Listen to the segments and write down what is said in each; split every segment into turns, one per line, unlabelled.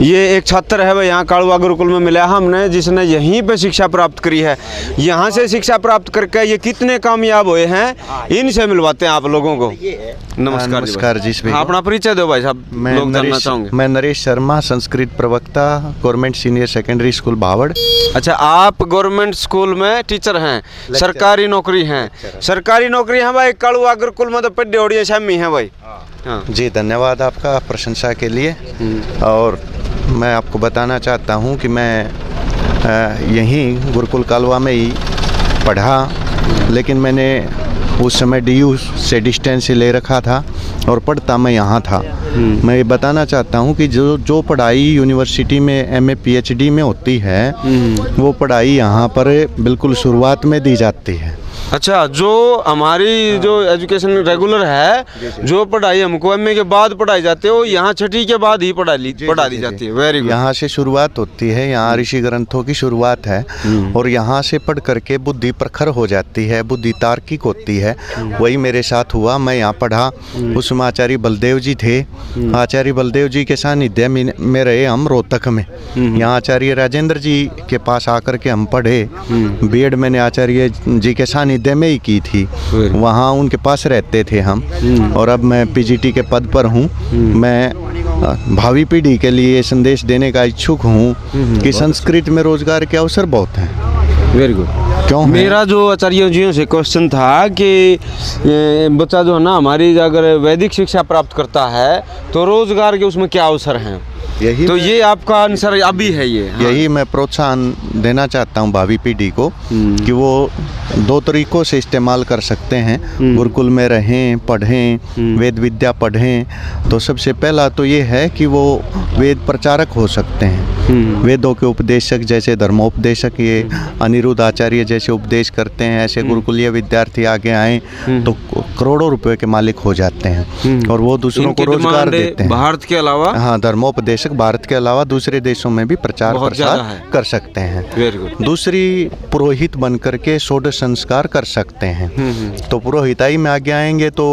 ये एक छात्र है, वह यहाँ कालवा गुरुकुल में मिला हमने, जिसने यहीं पे शिक्षा प्राप्त करी है। यहाँ से शिक्षा प्राप्त करके ये कितने कामयाब हुए हैं, इनसे मिलवाते हैं आप लोगों को। नमस्कार।
नमस्कार जी।
अपना परिचय दो भाई साहब, लोग जानना चाहोगे।
मैं नरेश शर्मा, संस्कृत प्रवक्ता, government senior secondary school Bhawar.
अच्छा, आप गवर्नमेंट स्कूल में टीचर हैं, सरकारी नौकरी हैं। सरकारी नौकरी है भाई, कालवा गुरुकुल में तो पढ़े ओढ़िए शामी है भाई। हाँ
जी, धन्यवाद आपका प्रशंसा के लिए। और मैं आपको बताना चाहता हूँ कि मैं यहीं गुरुकुल कालवा में ही पढ़ा, लेकिन मैंने उस समय DU से डिस्टेंस ले रखा था और पढ़ता मैं यहाँ था। मैं ये बताना चाहता हूँ कि जो पढ़ाई यूनिवर्सिटी में MA PhD में होती है, वो पढ़ाई यहाँ पर बिल्कुल शुरुआत में दी जाती है।
अच्छा, जो हमारी जो एजुकेशन रेगुलर है, जो पढ़ाई हमको MA के बाद पढ़ाई जाती है, वो यहाँ छठी के बाद ही पढ़ा दी जाती है। Very good.
यहाँ से शुरुआत होती है, यहाँ ऋषि ग्रंथों की शुरुआत है और यहाँ से पढ़ करके बुद्धि प्रखर हो जाती है, बुद्धि तार्किक होती है। वही मेरे साथ हुआ। मैं यहाँ पढ़ा, उसमें आचार्य बलदेव जी थे। आचार्य बलदेव जी के सानिध्य में रहे हम रोहतक में। यहाँ आचार्य राजेंद्र जी के पास आकर के हम पढ़े। B.Ed मैंने आचार्य जी के सानिध्य में ही की थी, वहाँ उनके पास रहते थे हम। और अब मैं PGT के पद पर हूँ। मैं भावी पीढ़ी के लिए संदेश देने का इच्छुक हूँ कि संस्कृत में रोजगार के अवसर बहुत हैं।
Very good.
क्यों?
मेरा जो आचार्य जी से क्वेश्चन था कि बच्चा जो है ना हमारी अगर वैदिक शिक्षा प्राप्त करता है तो रोजगार के उसमें क्या अवसर हैं, तो ये आपका आंसर अभी है ये। हाँ।
यही मैं प्रोत्साहन देना चाहता हूँ भावी पीढ़ी को कि वो 2 तरीकों से इस्तेमाल कर सकते हैं। गुरुकुल में रहें, पढ़ें, वेद विद्या पढ़ें, तो सबसे पहला तो ये है कि वो वेद प्रचारक हो सकते हैं। वेदों के उपदेशक, जैसे धर्मोपदेशक ये अनिरुद्ध आचार्य जैसे उपदेश करते हैं, ऐसे गुरुकुलीय विद्यार्थी आगे आए तो करोड़ों रुपए के मालिक हो जाते हैं और वो दूसरों को रोजगार देते हैं।
भारत के अलावा,
हाँ, धर्मोपदेशक भारत के अलावा दूसरे देशों में भी प्रचार प्रसार कर सकते हैं।
Very good.
दूसरी, पुरोहित बन करके षोडश संस्कार कर सकते हैं। तो पुरोहिताई में आगे आएंगे तो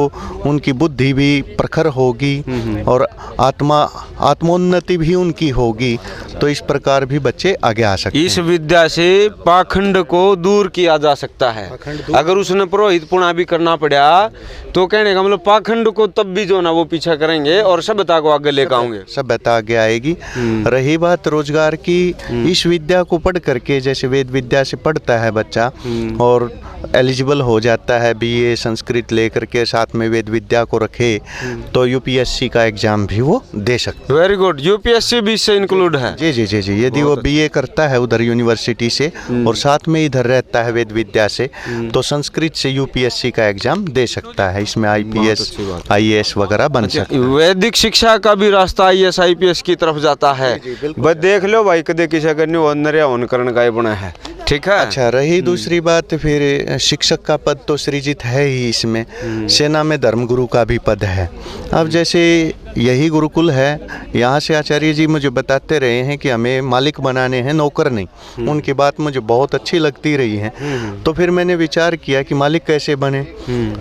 उनकी बुद्धि भी प्रखर होगी और आत्मोन्नति भी उनकी होगी। तो इस प्रकार भी बच्चे आगे आ सकते हैं।
इस विद्या से पाखंड को दूर किया जा सकता है। अगर उसने पुरोहित पुणा भी करना पड़ा तो कहने का मतलब पाखंड को तब भी जो ना वो पीछा करेंगे और सभ्यता को आगे लेकर आएंगे।
सभ्यता आगे आएगी। रही बात रोजगार की, इस विद्या को पढ़ करके, जैसे वेद विद्या से पढ़ता है बच्चा और एलिजिबल हो जाता है BA संस्कृत लेकर के साथ में वेद विद्या को रखे, तो UPSC का एग्जाम भी वो दे सकते हैं।
Very good. UPSC भी इससे इंक्लूड है।
जी। यदि वो BA करता है उधर यूनिवर्सिटी से और साथ में इधर रहता है वेद विद्या से, तो संस्कृत से UPSC का एग्जाम दे सकता है। इसमें IPS IAS वगैरह बन सकता है।
वैदिक शिक्षा का भी रास्ता IAS IPS की तरफ जाता है। बस देख लो भाई, कदे किसी का का बना है। ठीक है।
अच्छा, रही दूसरी बात, फिर शिक्षक का पद तो सृजित है ही इसमें। सेना में धर्मगुरु का भी पद है। अब जैसे यही गुरुकुल है, यहाँ से आचार्य जी मुझे बताते रहे हैं कि हमें मालिक बनाने हैं, नौकर नहीं। उनकी बात मुझे बहुत अच्छी लगती रही है। तो फिर मैंने विचार किया कि मालिक कैसे बने।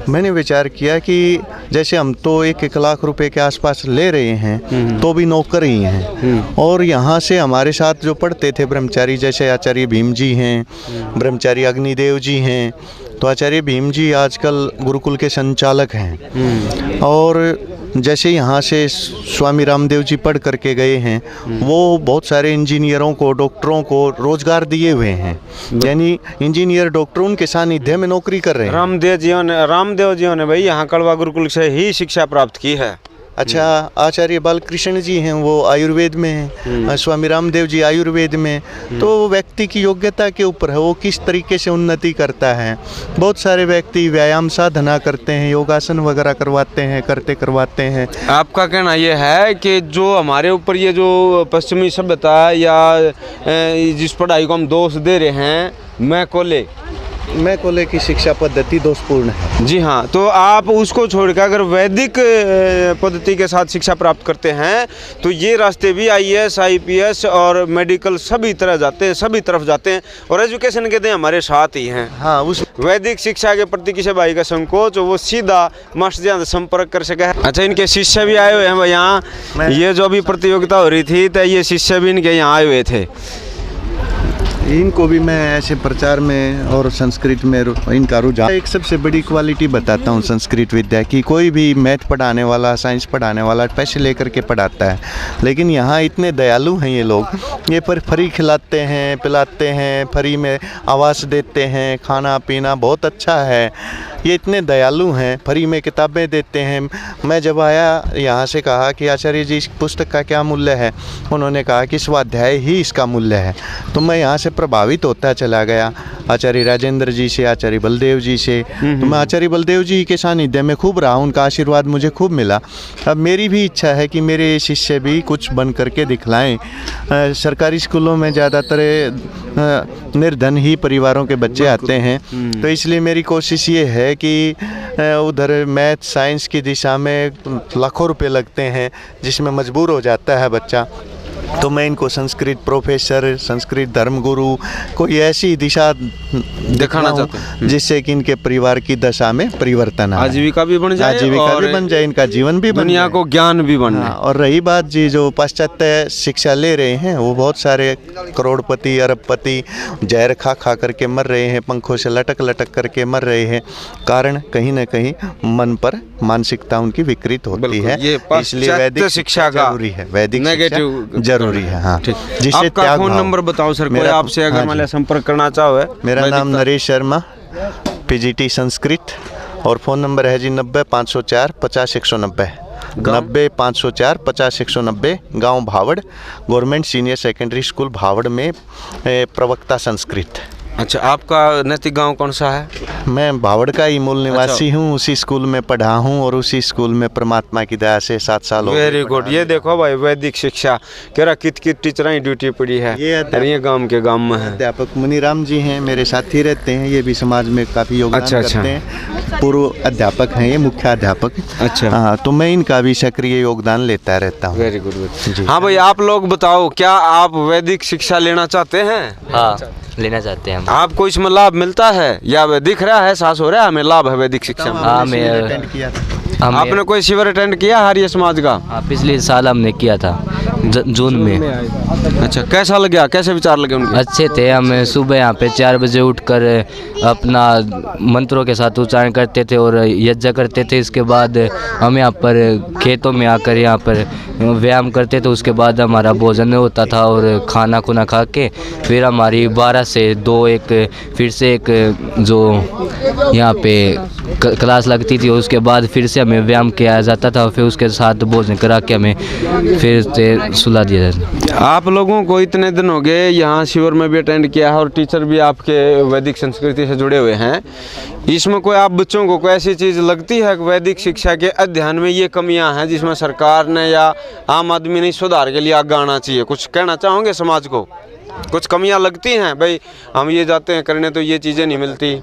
मैंने विचार किया कि जैसे हम तो 1-1 लाख रुपए के आसपास ले रहे हैं, तो भी नौकर ही हैं। और यहाँ से हमारे साथ जो पढ़ते थे ब्रह्मचारी, जैसे आचार्य भीम जी हैं, ब्रह्मचारी अग्निदेव जी हैं, तो आचार्य भीम जी आजकल गुरुकुल के संचालक हैं। और जैसे यहाँ से स्वामी रामदेव जी पढ़ करके गए हैं, वो बहुत सारे इंजीनियरों को, डॉक्टरों को रोजगार दिए हुए हैं। यानी इंजीनियर, डॉक्टर उनके सानिध्य में नौकरी कर रहे हैं।
रामदेव जी ने भाई यहाँ कड़वा गुरुकुल से ही शिक्षा प्राप्त की है।
अच्छा, आचार्य बालकृष्ण जी हैं, वो आयुर्वेद में हैं। स्वामी रामदेव जी आयुर्वेद में। तो व्यक्ति की योग्यता के ऊपर है, वो किस तरीके से उन्नति करता है। बहुत सारे व्यक्ति व्यायाम साधना करते हैं, योगासन वगैरह करवाते हैं।
आपका कहना ये है कि जो हमारे ऊपर ये जो पश्चिमी सभ्यता या जिस पढ़ाई को हम दोष दे रहे हैं, मैं को ले
मैं कोले की शिक्षा पद्धति दोषपूर्ण है।
जी हाँ, तो आप उसको छोड़कर अगर वैदिक पद्धति के साथ शिक्षा प्राप्त करते हैं तो ये रास्ते भी IAS IPS और मेडिकल सभी तरह जाते हैं, सभी तरफ जाते हैं और एजुकेशन के दिन हमारे साथ ही हैं।
हाँ, उस
वैदिक शिक्षा के प्रति किसी भाई का संकोच वो सीधा मास्टर जी से संपर्क कर सके। अच्छा, इनके शिष्य भी आए हुए हैं यहाँ, ये जो भी प्रतियोगिता हो रही थी तो ये शिष्य भी इनके यहाँ आए हुए थे।
इनको भी मैं ऐसे प्रचार में और संस्कृत में इनका रुझान, एक सबसे बड़ी क्वालिटी बताता हूँ संस्कृत विद्या की। कोई भी मैथ पढ़ाने वाला, साइंस पढ़ाने वाला पैसे लेकर के पढ़ाता है, लेकिन यहाँ इतने दयालु हैं ये लोग। ये पर फ्री खिलाते हैं, पिलाते हैं, फ्री में आवास देते हैं, खाना पीना बहुत अच्छा है। ये इतने दयालु हैं, फ्री में किताबें देते हैं। मैं जब आया यहाँ से कहा कि आचार्य जी इस पुस्तक का क्या मूल्य है, उन्होंने कहा कि स्वाध्याय ही इसका मूल्य है। तो मैं यहाँ से प्रभावित होता चला गया आचार्य राजेंद्र जी से, आचार्य बलदेव जी से। तो मैं आचार्य बलदेव जी के सानिध्य में खूब रहा, उनका आशीर्वाद मुझे खूब मिला। अब मेरी भी इच्छा है कि मेरे शिष्य भी कुछ बन करके दिखलाएं। सरकारी स्कूलों में ज़्यादातर निर्धन ही परिवारों के बच्चे आते हैं, तो इसलिए मेरी कोशिश ये है कि उधर मैथ साइंस की दिशा में लाखों रुपए लगते हैं, जिसमें मजबूर हो जाता है बच्चा। तो मैं इनको संस्कृत प्रोफेसर, संस्कृत धर्मगुरु, कोई ऐसी दिशा दिखाना चाहता हूँ जिससे कि इनके परिवार की दशा में परिवर्तन आए,
आजीविका भी बन जाए,
आजीविका भी बन जाए, इनका जीवन भी बन जाए,
दुनिया को ज्ञान भी बन जाए।
और रही बात जी, जो पाश्चात्य शिक्षा ले रहे हैं वो बहुत सारे करोड़पति अरबपति जहर खा खा करके मर रहे हैं, पंखों से लटक लटक करके मर रहे हैं। कारण कहीं ना कहीं मन पर मानसिकता उनकी विकृत होती है, इसलिए वैदिक शिक्षा जरूरी है, वैदिक शिक्षा जरूरी है। हाँ, जिससे
आपका फोन नंबर बताओ सर, कोई आपसे अगर मान लिया संपर्क करना चाहो है।
मेरा नाम नरेश शर्मा, PGT संस्कृत, और फ़ोन नंबर है जी 90-504 50-190, 90-504 50-190। गांव Bhawar, government senior secondary school Bhawar में प्रवक्ता संस्कृत।
अच्छा, आपका नैतिक गांव कौन सा है?
मैं भावड़ का ही मूल निवासी हूँ, उसी स्कूल में पढ़ा हूँ और उसी स्कूल में परमात्मा की दया से 7 साल हो गए।
Very good. ये देखो भाई, वैदिक शिक्षा कह रहा कित टीचर ही ड्यूटी पड़ी है, ये गांव के गांव में है।
अध्यापक मुनीराम जी हैं, मेरे साथी रहते हैं, ये भी समाज में काफ़ी योगदान करते हैं। पूर्व अध्यापक हैं ये, मुख्य अध्यापक।
अच्छा,
हाँ, तो मैं इनका भी सक्रिय योगदान लेता रहता हूँ।
Very good. हाँ भाई, आप लोग बताओ, क्या आप वैदिक शिक्षा लेना चाहते हैं?
हाँ, लेना चाहते हैं हम।
आपको इसमें लाभ मिलता है या दिख रहा है, सास हो रहा है हमें लाभ है वैदिक शिक्षा में?
हाँ,
आपने कोई शिविर अटेंड किया आर्य समाज का?
हाँ, पिछले साल हमने किया था जून में।
अच्छा, कैसा लगा, कैसे विचार लगे उनके?
अच्छे थे। हम सुबह यहाँ पे 4 बजे उठकर अपना मंत्रों के साथ उच्चारण करते थे और यज्ञ करते थे। इसके बाद हम यहाँ पर खेतों में आकर यहाँ पर व्यायाम करते थे। उसके बाद हमारा भोजन होता था और खाना खुना खा के फिर हमारी 12 से 2 एक फिर से एक जो यहाँ पे क्लास लगती थी। उसके बाद फिर से हमें व्यायाम किया जाता था, फिर उसके साथ भोजन करा के हमें फिर से सुला दिया जाता।
आप लोगों को इतने दिन हो गए यहाँ शिविर में भी अटेंड किया है और टीचर भी आपके वैदिक संस्कृति से जुड़े हुए हैं, इसमें कोई आप बच्चों को कोई ऐसी चीज़ लगती है कि वैदिक शिक्षा के अध्ययन में ये कमियां हैं जिसमें सरकार ने या आम आदमी ने सुधार के लिए आगे आना चाहिए? कुछ कहना चाहोगे समाज को? कुछ कमियां लगती हैं भाई, हम ये जाते हैं करने तो ये चीज़ें नहीं मिलती?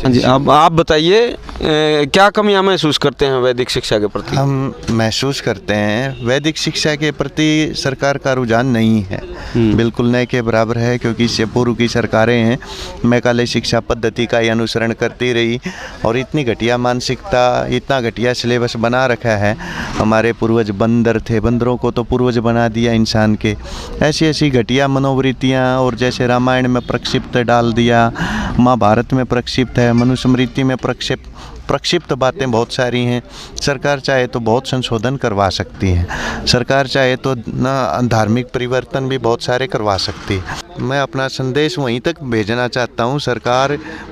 हाँ जी, अब आप बताइए, क्या कमियां महसूस करते हैं वैदिक शिक्षा के प्रति?
हम महसूस करते हैं वैदिक शिक्षा के प्रति सरकार का रुझान नहीं है, बिल्कुल नहीं के बराबर है, क्योंकि इससे पूर्व की सरकारें हैं मैकाले शिक्षा पद्धति का ही अनुसरण करती रही और इतनी घटिया मानसिकता, इतना घटिया सिलेबस बना रखा है। हमारे पूर्वज बंदर थे, बंदरों को तो पूर्वज बना दिया इंसान के। ऐसी ऐसी घटिया मनोवृत्तियाँ, और जैसे रामायण में प्रक्षिप्त डाल दिया, महाभारत में प्रक्षिप्त है, मनुस्मृति में प्रक्षिप्त बातें बहुत सारी हैं। सरकार चाहे तो बहुत संशोधन करवा सकती है, सरकार चाहे तो धार्मिक परिवर्तन भी बहुत सारे करवा सकती है। मैं अपना संदेश वहीं तक भेजना चाहता हूँ।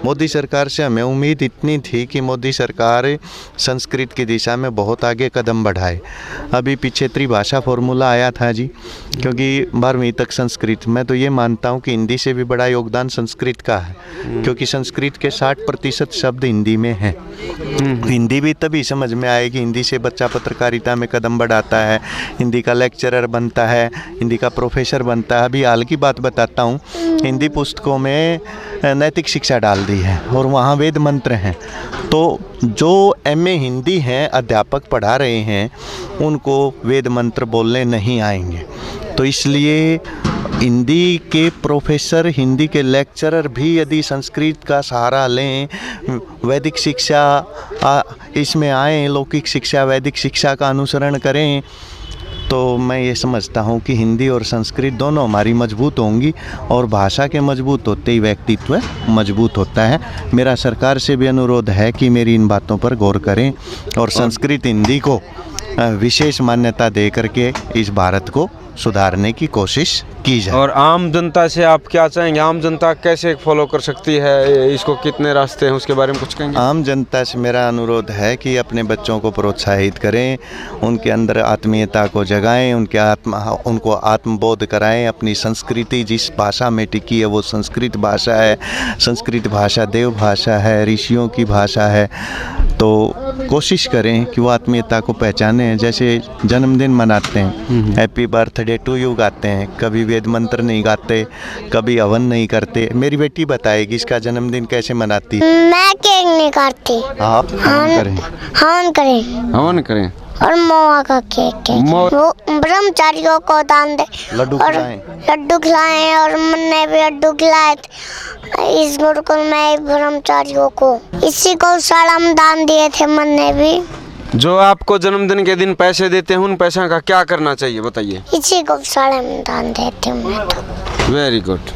मोदी सरकार से हमें उम्मीद इतनी थी कि मोदी सरकार संस्कृत की दिशा में बहुत आगे कदम बढ़ाए। अभी पीछे त्रिभाषा फॉर्मूला आया था जी, क्योंकि 12वीं तक संस्कृत। मैं तो ये मानता हूँ कि हिंदी से भी बड़ा योगदान संस्कृत का है, क्योंकि संस्कृत के 60% शब्द हिंदी में हैं। हिंदी भी तभी समझ में आएगी, हिंदी से बच्चा पत्रकारिता में कदम बढ़ाता है, हिंदी का लेक्चरर बनता है, हिंदी का प्रोफेसर बनता है। अभी हाल की बात बताता हूँ, हिंदी पुस्तकों में नैतिक शिक्षा डाल दी है और वहाँ वेद मंत्र हैं। तो जो एमए हिंदी हैं, अध्यापक पढ़ा रहे हैं, उनको वेद मंत्र बोलने नहीं आएंगे। तो इसलिए हिंदी के प्रोफेसर, हिंदी के लेक्चरर भी यदि संस्कृत का सहारा लें, वैदिक शिक्षा इसमें आएँ, लौकिक शिक्षा वैदिक शिक्षा का अनुसरण करें, तो मैं ये समझता हूँ कि हिंदी और संस्कृत दोनों हमारी मजबूत होंगी और भाषा के मजबूत होते ही व्यक्तित्व मजबूत होता है। मेरा सरकार से भी अनुरोध है कि मेरी इन बातों पर गौर करें और संस्कृत हिंदी को विशेष मान्यता दे करके इस भारत को सुधारने की कोशिश की जाए।
और आम जनता से आप क्या चाहेंगे? आम जनता कैसे फॉलो कर सकती है इसको? कितने रास्ते हैं उसके बारे में कुछ कहेंगे?
आम जनता से मेरा अनुरोध है कि अपने बच्चों को प्रोत्साहित करें, उनके अंदर आत्मीयता को जगाएं, उनको आत्मबोध कराएं। अपनी संस्कृति जिस भाषा में टिकी है वो संस्कृत भाषा है। संस्कृत भाषा देव भाषा है, ऋषियों की भाषा है। तो कोशिश करें कि वो आत्मीयता को पहचानें। जैसे जन्मदिन मनाते हैं, हैप्पी बर्थडे टू यू गाते हैं, कभी वेद मंत्र नहीं गाते, कभी हवन नहीं करते। मेरी बेटी बताएगी इसका जन्मदिन कैसे मनाती है।
मैं केक नहीं काटती।
आप हवन करें।
हवन करें।
हवन करें
और मोआ का केक है। वो ब्रह्मचारियों को दान दे,
लड्डू
और
खिलाएं।
लड्डू खिलाएं। और मैंने भी लड्डू खिलाए थे इस गुरुकुल में ब्रह्मचारियों को। इसी गौशाला में दान दिए थे मैंने भी।
जो आपको जन्मदिन के दिन पैसे देते हैं, उन पैसों का क्या करना चाहिए बताइए?
इसी गौशाला में दान देते हूँ मैं तो।
Very good.